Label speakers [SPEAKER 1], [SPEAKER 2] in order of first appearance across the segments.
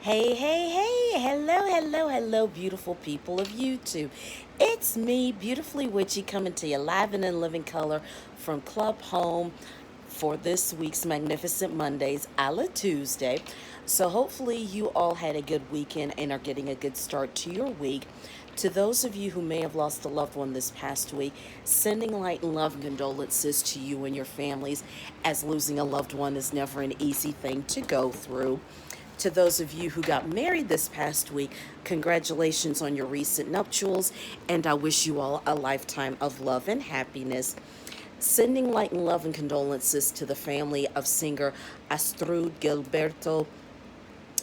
[SPEAKER 1] Hey, hey, hey, hello, hello, hello, beautiful people of YouTube. It's me, Beautifully Witchy, coming to you live and in living color from Club Home for this week's Magnificent Mondays, a la Tuesday. So, hopefully, you all had a good weekend and are getting a good start to your week. To those of you who may have lost a loved one this past week, sending light and love and condolences to you and your families, as losing a loved one is never an easy thing to go through. To those of you who got married this past week, congratulations on your recent nuptials, and I wish you all a lifetime of love and happiness. Sending light and love and condolences to the family of singer Astrud Gilberto,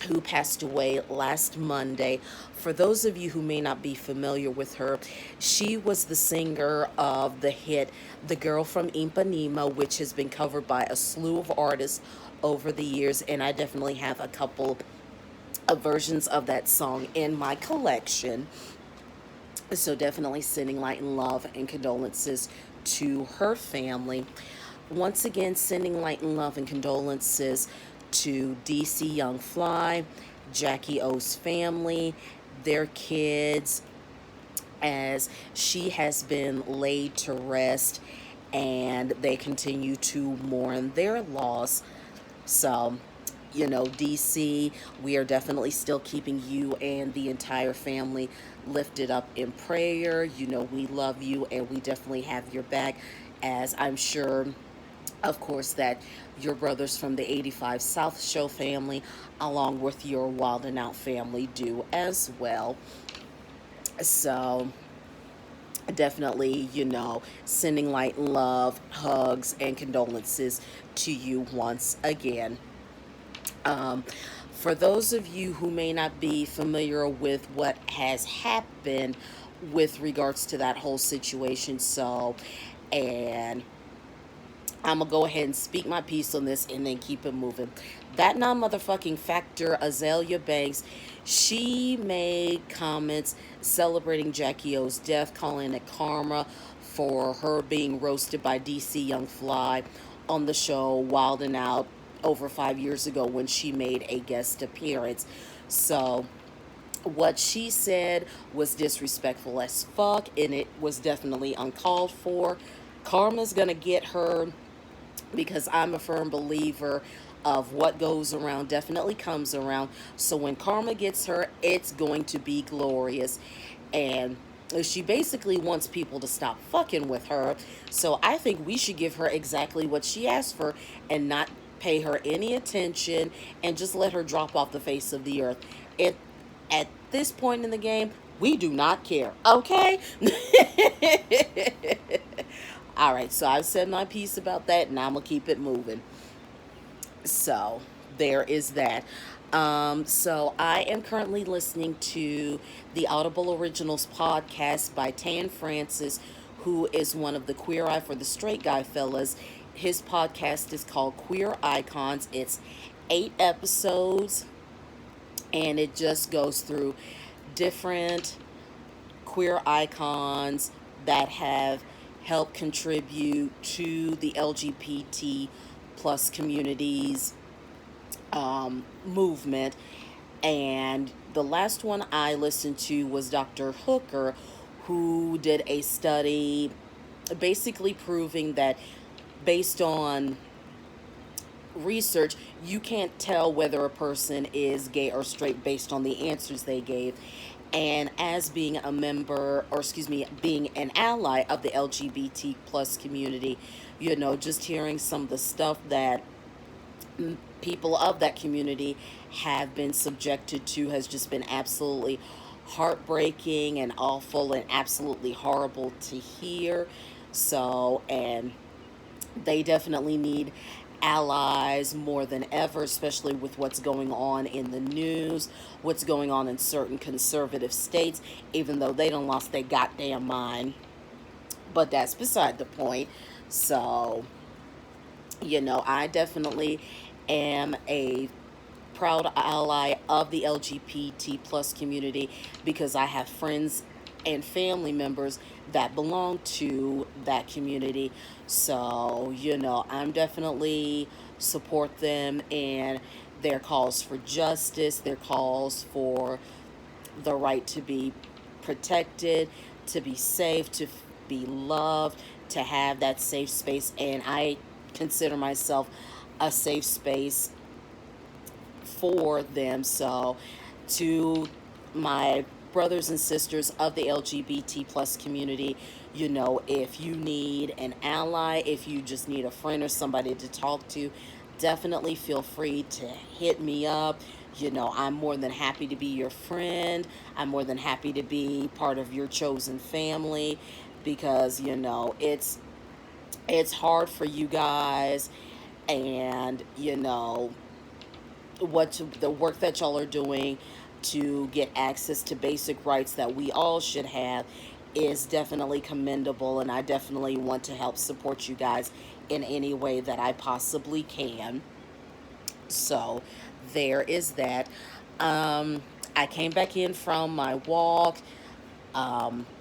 [SPEAKER 1] who passed away last Monday. For those of you who may not be familiar with her, she was the singer of the hit The Girl from Ipanema, which has been covered by a slew of artists over the years, and I definitely have a couple of versions of that song in my collection. So definitely sending light and love and condolences to her family. Once again, sending light and love and condolences to DC Young Fly, Jackie O's family, their kids, as she has been laid to rest and they continue to mourn their loss. So, DC, we are definitely still keeping you and the entire family lifted up in prayer. We love you and we definitely have your back, as I'm sure, of course, that your brothers from the 85 South Show family, along with your Wild and Out family, do as well. So, definitely, sending light and love, hugs, and condolences to you once again. Um, for those of you who may not be familiar with what has happened with regards to that whole situation, and I'm gonna go ahead and speak my piece on this and then keep it moving. That non motherfucking factor, Azalea Banks, she made comments celebrating Jackie O's death, calling it karma for her being roasted by DC Young Fly on the show Wild and Out over 5 years ago when she made a guest appearance. So, what she said was disrespectful as fuck, and it was definitely uncalled for. Karma's gonna get her, because I'm a firm believer of what goes around definitely comes around. So when karma gets her, it's going to be glorious. And she basically wants people to stop fucking with her. So I think we should give her exactly what she asked for and not pay her any attention and just let her drop off the face of the earth. It At this point in the game, we do not care. Okay? All right, so I've said my piece about that, and I'm gonna keep it moving. So there is that. So I am currently listening to the Audible Originals podcast by Tan Francis, who is one of the Queer Eye for the Straight Guy fellas. His podcast is called Queer Icons. It's 8 episodes, and it just goes through different queer icons that have helped contribute to the LGBT plus communities movement. And the last one I listened to was Dr. Hooker, who did a study basically proving that, based on research, you can't tell whether a person is gay or straight based on the answers they gave. And as being a member, or excuse me, being an ally of the LGBT plus community, just hearing some of the stuff that people of that community have been subjected to has just been absolutely heartbreaking and awful and absolutely horrible to hear. So, and they definitely need allies more than ever, especially with what's going on in the news, what's going on in certain conservative states, even though they don't lost their goddamn mind. But that's beside the point. So, I definitely am a proud ally of the LGBT plus community because I have friends and family members that belong to that community. So, I'm definitely support them, and Their calls for justice, their calls for the right to be protected, to be safe, to be loved, to have that safe space. And I consider myself a safe space for them. So, to my brothers and sisters of the LGBT plus community, if you need an ally, if you just need a friend or somebody to talk to, definitely feel free to hit me up. I'm more than happy to be your friend. I'm more than happy to be part of your chosen family, because it's hard for you guys, and the work that y'all are doing to get access to basic rights that we all should have is definitely commendable, and I definitely want to help support you guys in any way that I possibly can. So there is that. um, I came back in from my walk.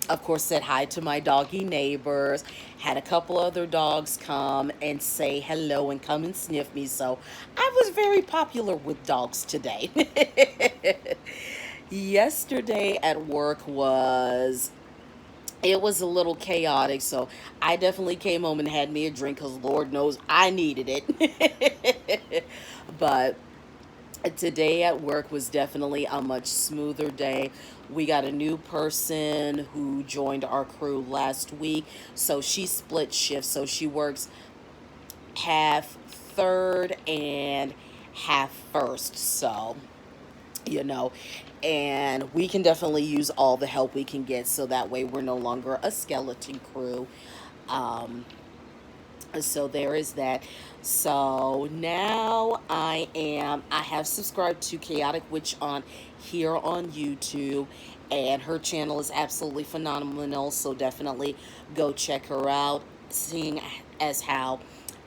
[SPEAKER 1] Of course, said hi to my doggy neighbors. Had a couple other dogs come and say hello and come and sniff me. So I was very popular with dogs today. Yesterday at work it was a little chaotic, so I definitely came home and had me a drink, because Lord knows I needed it. But today at work was definitely a much smoother day. We got a new person who joined our crew last week. So she split shifts. So she works half third and half first. So, you know, and we can definitely use all the help we can get, so that way we're no longer a skeleton crew. Um, so there is that. So now I have subscribed to Chaotic Witch on here on YouTube, and her channel is absolutely phenomenal, so definitely go check her out. Seeing as how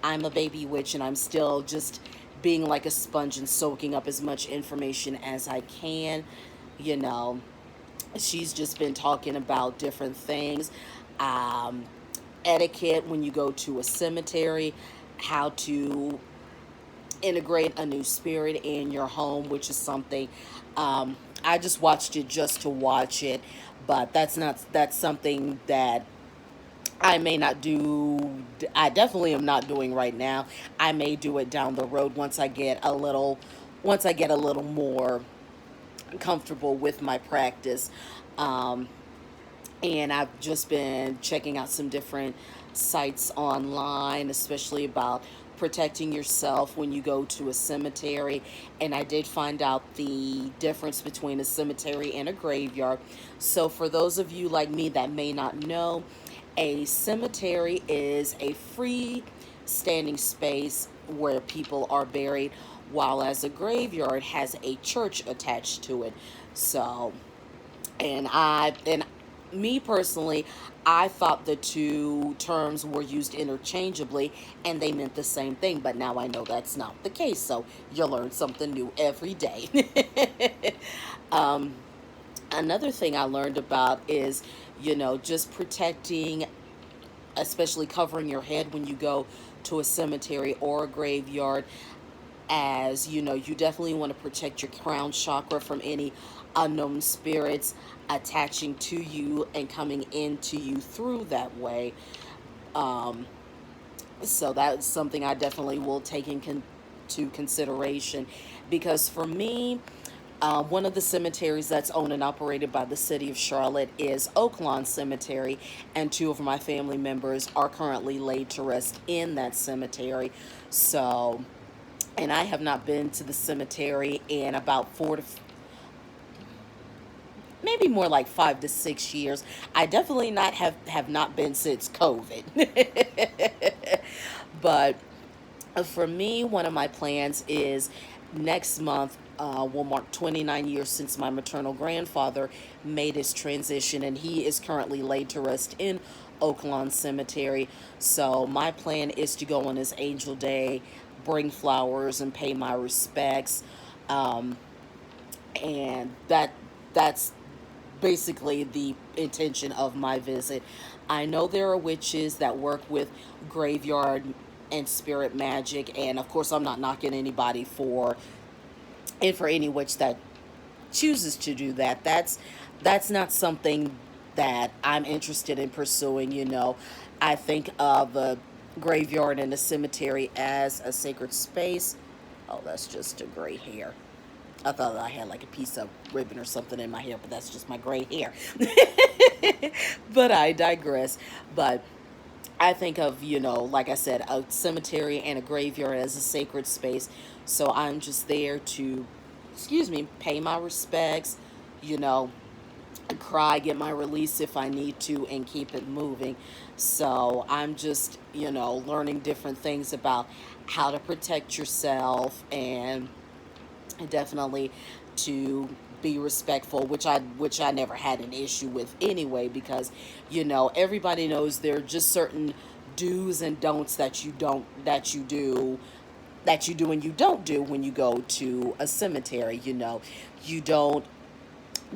[SPEAKER 1] I'm a baby witch and I'm still just being like a sponge and soaking up as much information as I can, you know, she's just been talking about different things. Um, Etiquette when you go to a cemetery, how to integrate a new spirit in your home, which is something, I just watched it just to watch it, but that's something that I may not do. I definitely am not doing right now. I may do it down the road once I get a little more comfortable with my practice. Um, and I've just been checking out some different sites online, especially about protecting yourself when you go to a cemetery. And I did find out the difference between a cemetery and a graveyard. So, for those of you like me that may not know, a cemetery is a free standing space where people are buried, while as a graveyard has a church attached to it. So, and me personally, I thought the two terms were used interchangeably and they meant the same thing, but now I know that's not the case. So you learn something new every day. um, Another thing I learned about is, just protecting, especially covering your head when you go to a cemetery or a graveyard. As you definitely want to protect your crown chakra from any unknown spirits attaching to you and coming into you through that way. um, so that's something I definitely will take into consideration, because for me, one of the cemeteries that's owned and operated by the city of Charlotte is Oaklawn Cemetery, and two of my family members are currently laid to rest in that cemetery. So, and I have not been to the cemetery in about maybe more like 5 to 6 years. I definitely not have not been since COVID. But for me, one of my plans is next month will mark 29 years since my maternal grandfather made his transition, and he is currently laid to rest in Oaklawn Cemetery. So my plan is to go on his Angel Day, bring flowers, and pay my respects. Um, and that's basically the intention of my visit. I know there are witches that work with graveyard and spirit magic, and of course, I'm not knocking anybody for And for any witch that chooses to do that, that's not something that I'm interested in pursuing. I think of a graveyard and a cemetery as a sacred space. Oh, that's just a gray hair. I thought I had like a piece of ribbon or something in my hair, but that's just my gray hair. But I digress. But I think of, like I said, a cemetery and a graveyard as a sacred space. So I'm just there to, excuse me, pay my respects, you know, cry, get my release if I need to, and keep it moving. So I'm just, learning different things about how to protect yourself, and definitely to be respectful, which I never had an issue with anyway, because everybody knows there are just certain do's and don'ts that you do and you don't do when you go to a cemetery. You don't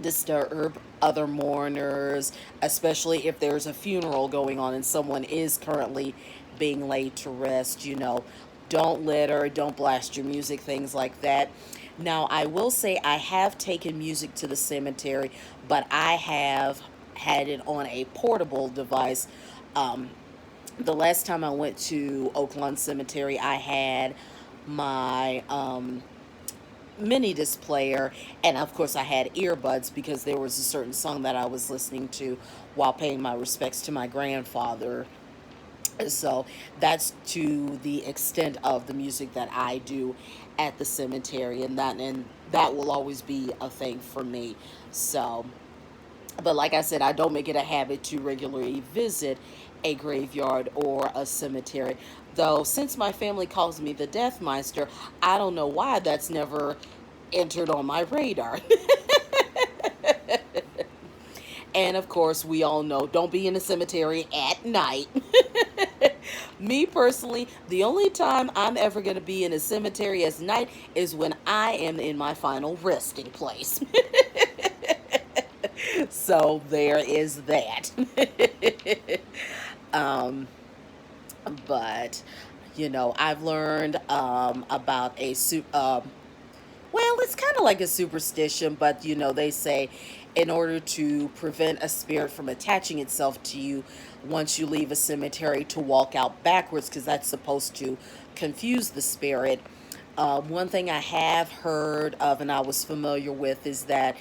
[SPEAKER 1] disturb other mourners, especially if there's a funeral going on and someone is currently being laid to rest. Don't litter, don't blast your music, things like that. Now, I will say I have taken music to the cemetery, but I have had it on a portable device. Um, the last time I went to Oaklawn Cemetery, I had my mini disc player, and of course I had earbuds because there was a certain song that I was listening to while paying my respects to my grandfather. So that's to the extent of the music that I do at the cemetery, and that will always be a thing for me. So, but like I said, I don't make it a habit to regularly visit a graveyard or a cemetery. Though, since my family calls me the Death Meister, I don't know why that's never entered on my radar. And of course, we all know, don't be in a cemetery at night. Me personally, the only time I'm ever going to be in a cemetery at night is when I am in my final resting place. So there is that. um, but I've learned about well, it's kind of like a superstition, but they say in order to prevent a spirit from attaching itself to you once you leave a cemetery, to walk out backwards, because that's supposed to confuse the spirit. One thing I have heard of and I was familiar with is that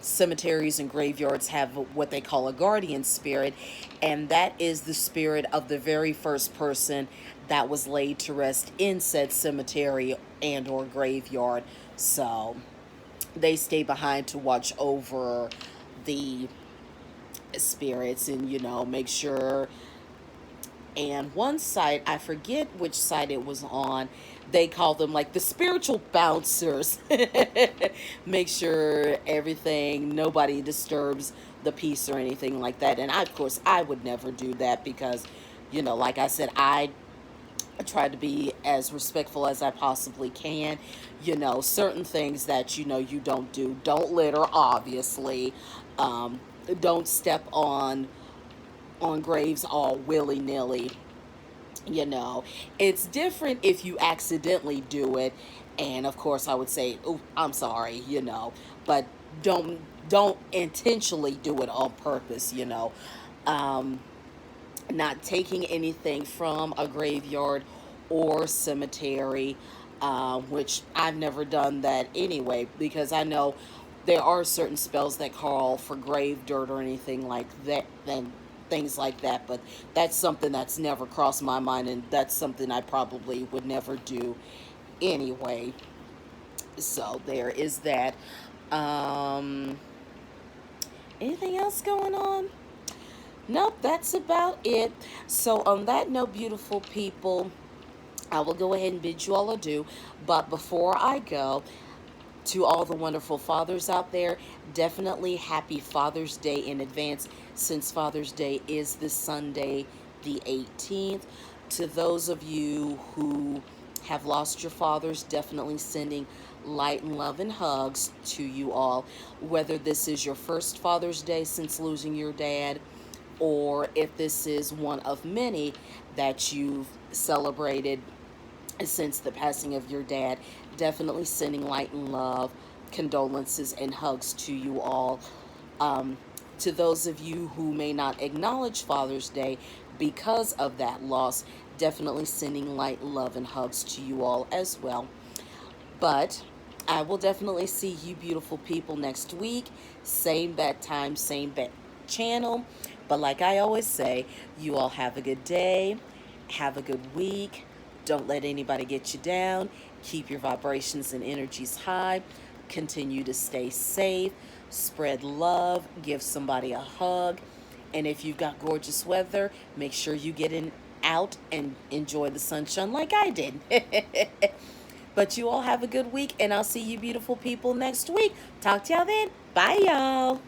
[SPEAKER 1] cemeteries and graveyards have what they call a guardian spirit, and that is the spirit of the very first person that was laid to rest in said cemetery and or graveyard. So they stay behind to watch over the spirits and make sure. And one site, I forget which site it was on, they call them like the spiritual bouncers. Make sure nobody disturbs the peace or anything like that. And of course, I would never do that because, like I said, I try to be as respectful as I possibly can. Certain things that you don't do. Don't litter, obviously. Um, don't step on graves all willy nilly. You know, it's different if you accidentally do it, and of course, I would say, "Oh, I'm sorry," but don't don't intentionally do it on purpose. Um, Not taking anything from a graveyard or cemetery, which I've never done that anyway, because I know there are certain spells that call for grave dirt or anything like that, and things like that, but that's something that's never crossed my mind, and that's something I probably would never do anyway. So there is that. Um, Anything else going on? Nope, that's about it. So, on that note, beautiful people, I will go ahead and bid you all adieu. But before I go, to all the wonderful fathers out there, definitely happy Father's Day in advance, since Father's Day is this Sunday, the 18th. To those of you who have lost your fathers, definitely sending light and love and hugs to you all. Whether this is your first Father's Day since losing your dad, or if this is one of many that you've celebrated since the passing of your dad. Definitely sending light and love, condolences, and hugs to you all. Um, to those of you who may not acknowledge Father's Day because of that loss, definitely sending light, love, and hugs to you all as well. But I will definitely see you beautiful people next week. Same bad time, same bad channel. But like I always say, you all have a good day. Have a good week. Don't let anybody get you down. Keep your vibrations and energies high. Continue to stay safe. Spread love. Give somebody a hug. And if you've got gorgeous weather, make sure you get in out and enjoy the sunshine like I did. But you all have a good week, and I'll see you beautiful people next week. Talk to y'all then. Bye, y'all.